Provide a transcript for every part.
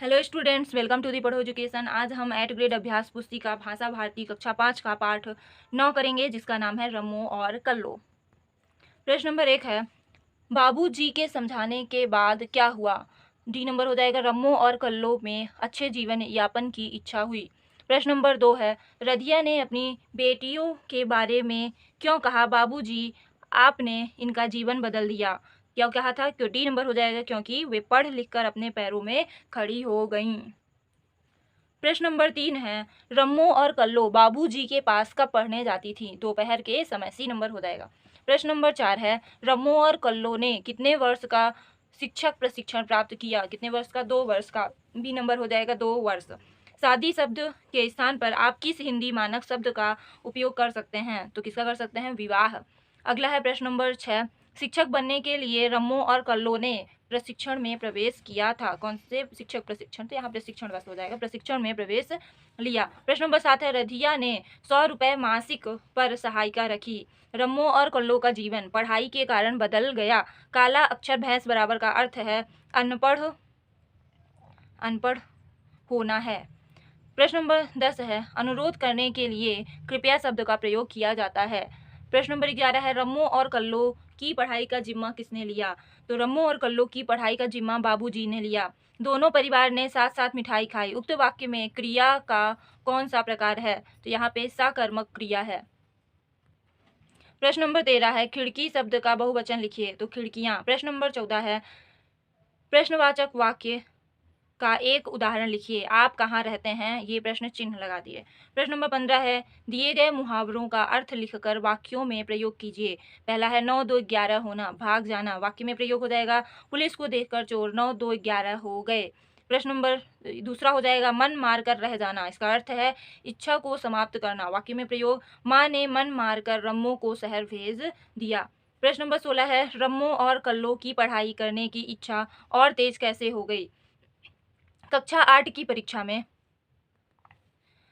Hello students, welcome to the Padho Education. आज हम 8th grade अभ्यास पुस्तिका भाषा भारती कक्षा 5 का पाठ 9 करेंगे, जिसका नाम है रमो और कल्लो। प्रश्न नंबर 1 है, बाबूजी के समझाने के बाद क्या हुआ? डी नंबर हो जाएगा, रमो और कल्लो में अच्छे जीवन यापन की इच्छा हुई। प्रश्न नंबर 2 है, रधिया ने अपनी बेटियों के बारे में क्यों कहा, बाबूजी आपने इनका जीवन बदल दिया? क्या कहा था? क्यों? डी नंबर हो जाएगा, क्योंकि वे पढ़ लिख कर अपने पैरों में खड़ी हो गईं। प्रश्न नंबर 3 है, रम्मो और कल्लो बाबूजी के पास कब पढ़ने जाती थी? दोपहर के समय। सी नंबर हो जाएगा। प्रश्न नंबर 4 है, रम्मो और कल्लो ने कितने वर्ष का शिक्षक प्रशिक्षण प्राप्त किया? कितने वर्ष का? 2 वर्ष का। बी नंबर हो जाएगा, 2 वर्ष। शादी शब्द के स्थान पर आप किस हिंदी मानक शब्द का उपयोग कर सकते हैं? तो किसका कर सकते हैं? विवाह। अगला है प्रश्न नंबर 6, शिक्षक बनने के लिए रम्मो और कल्लो ने प्रशिक्षण में प्रवेश किया था। कौन से शिक्षक प्रशिक्षण? तो यहाँ प्रशिक्षण बस हो जाएगा, प्रशिक्षण में प्रवेश लिया। प्रश्न नंबर 7 है, रधिया ने 100 रुपये मासिक पर सहायिका रखी। रम्मो और कल्लो का जीवन पढ़ाई के कारण बदल गया। काला अक्षर भैंस बराबर का अर्थ है अनपढ़ होना है। प्रश्न नंबर 10 है, अनुरोध करने के लिए कृपया शब्द का प्रयोग किया जाता है। प्रश्न नंबर 11 है, रम्मो और कल्लो की पढ़ाई का जिम्मा किसने लिया? तो रम्मो और कल्लो की पढ़ाई का जिम्मा बाबूजी ने लिया। दोनों परिवार ने साथ साथ मिठाई खाई। उक्त वाक्य में क्रिया का कौन सा प्रकार है? तो यहाँ पे साकर्मक क्रिया है। प्रश्न नंबर 13 है, खिड़की शब्द का बहुवचन लिखिए। तो खिड़कियां। प्रश्न नंबर 14 है, प्रश्नवाचक वाक्य का एक उदाहरण लिखिए। आप कहाँ रहते हैं? ये प्रश्न चिन्ह लगा दिए। प्रश्न नंबर 15 है, दिए गए मुहावरों का अर्थ लिखकर वाक्यों में प्रयोग कीजिए। पहला है 9 2 11 होना, भाग जाना। वाक्य में प्रयोग हो जाएगा, पुलिस को देखकर चोर 9 2 11 हो गए। प्रश्न नंबर दूसरा हो जाएगा, मन मार कर रह जाना। इसका अर्थ है इच्छा को समाप्त करना। वाक्य में प्रयोग, माँ ने मन मार कर रम्मो को शहर भेज दिया। प्रश्न नंबर 16 है, रम्मो और कल्लो की पढ़ाई करने की इच्छा और तेज कैसे हो गई? कक्षा 8 की परीक्षा में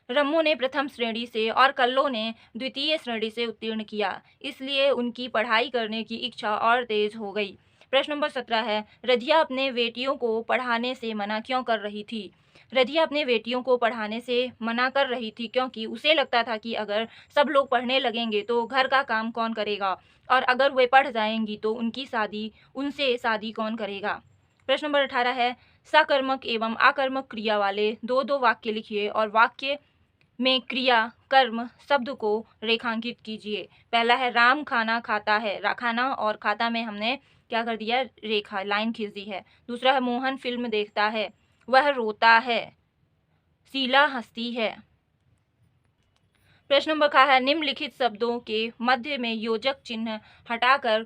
रम्मो ने प्रथम श्रेणी से और कल्लो ने द्वितीय श्रेणी से उत्तीर्ण किया, इसलिए उनकी पढ़ाई करने की इच्छा और तेज हो गई। प्रश्न नंबर 17 है, रधिया अपने बेटियों को पढ़ाने से मना क्यों कर रही थी? रधिया अपने बेटियों को पढ़ाने से मना कर रही थी क्योंकि उसे लगता था कि अगर सब लोग पढ़ने लगेंगे तो घर का काम कौन करेगा, और अगर वे पढ़ जाएंगी तो उनसे शादी कौन करेगा। प्रश्न नंबर 18 है, सकर्मक एवं आकर्मक क्रिया वाले दो दो वाक्य लिखिए और वाक्य में क्रिया कर्म शब्द को रेखांकित कीजिए। पहला है, राम खाना खाता है। खाना और खाता में हमने क्या कर दिया? रेखा, लाइन खींच दी है। दूसरा है, मोहन फिल्म देखता है। वह रोता है। शीला हंसती है। प्रश्न नंबर का है, निम्नलिखित शब्दों के मध्य में योजक चिन्ह हटाकर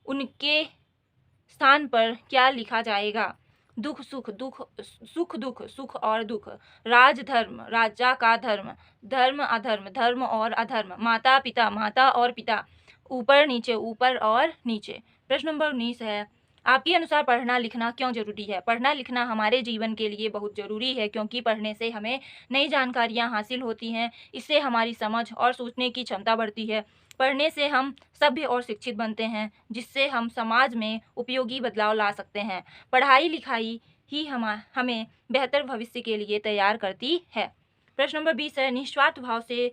उनके स्थान पर क्या लिखा जाएगा? दुख सुख, दुख सुख, दुख सुख और दुख। राज धर्म, राजा का धर्म। धर्म अधर्म, धर्म और अधर्म। माता पिता, माता और पिता। ऊपर नीचे, ऊपर और नीचे। प्रश्न नंबर 19 है, आपके अनुसार पढ़ना लिखना क्यों जरूरी है? पढ़ना लिखना हमारे जीवन के लिए बहुत जरूरी है, क्योंकि पढ़ने से हमें नई जानकारियाँ हासिल होती हैं। इससे हमारी समझ और सोचने की क्षमता बढ़ती है। पढ़ने से हम सभ्य और शिक्षित बनते हैं, जिससे हम समाज में उपयोगी बदलाव ला सकते हैं। पढ़ाई लिखाई ही हमें बेहतर भविष्य के लिए तैयार करती है। प्रश्न नंबर 20 है, निस्वार्थ भाव से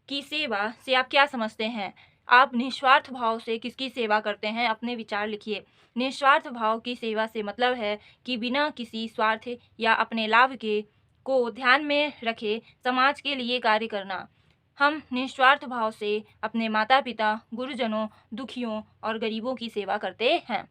की सेवा से आप क्या समझते हैं? आप निस्वार्थ भाव से किसकी सेवा करते हैं? अपने विचार लिखिए। निस्वार्थ भाव की सेवा से मतलब है कि बिना किसी स्वार्थ या अपने लाभ के को ध्यान में रखे समाज के लिए कार्य करना। हम निस्वार्थ भाव से अपने माता पिता, गुरुजनों, दुखियों और गरीबों की सेवा करते हैं।